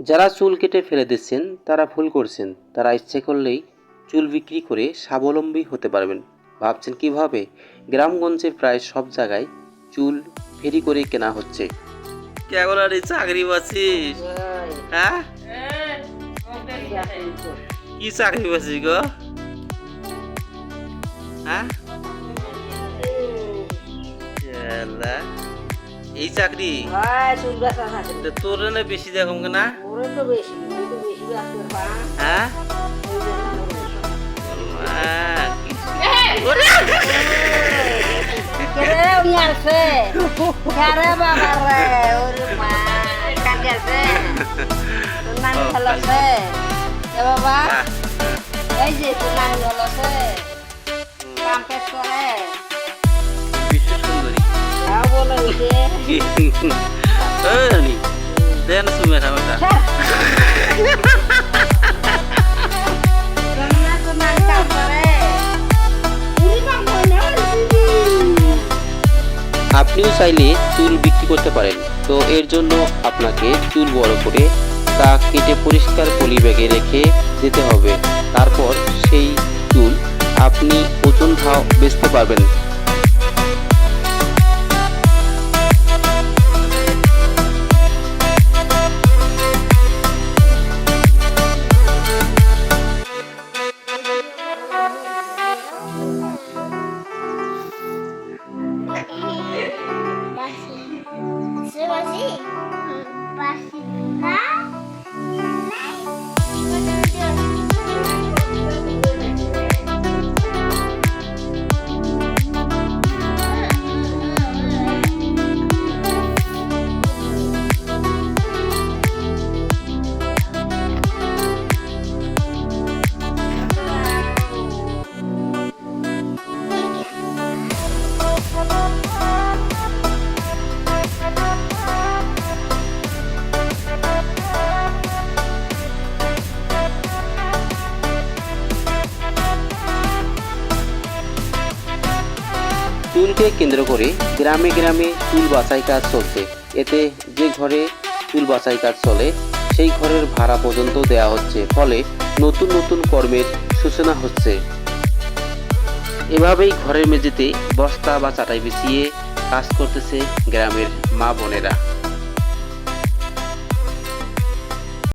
যারা চুল কেটে ফেলে দিচ্ছেন তারা ভুল করছেন। তারা ইচ্ছে করলেই চুল বিক্রি করে স্বাবলম্বী হতে পারবেন। ভাবছেন কিভাবে? গ্রামগঞ্জে প্রায় সব জায়গায় চুল ফেরি করে কেনা হচ্ছে। কেবল আর চাকরি পাচ্ছিস? হ্যাঁ, কি চাকরি পাচ্ছিস গো? হ্যাঁ, এই চাকরি তোর না বেশি দেখুন না? হ্যাঁ, বাবা এই যে তোর নানি ভালো আছে, কাম কাজ করে, বিশ্ব সুন্দরী। হ্যাঁ বলো দেন সুমে খাবারটা। আপনিও চাইলে চুল বিক্রি করতে পারেন। তো এর জন্য আপনাকে চুল বড় করে তা কেটে পরিষ্কার পলি ব্যাগে রেখে যেতে হবে। তারপর সেই চুল আপনি ওজন ভাও বেচতে পারবেন। চুলকে কেন্দ্র করে গ্রামে গ্রামে চুল বাছাই কাজ চলছে। এতে যে ঘরে চুল বাছাই কাজ চলে সেই ঘরের ভাড়া পর্যন্ত দেওয়া হচ্ছে। ফলে নতুন নতুন কর্মের সূচনা হচ্ছে। এভাবেই ঘরের মেঝেতে বস্তা বা চাটাই বিছিয়ে কাজ করতেছে গ্রামের মা বোনেরা।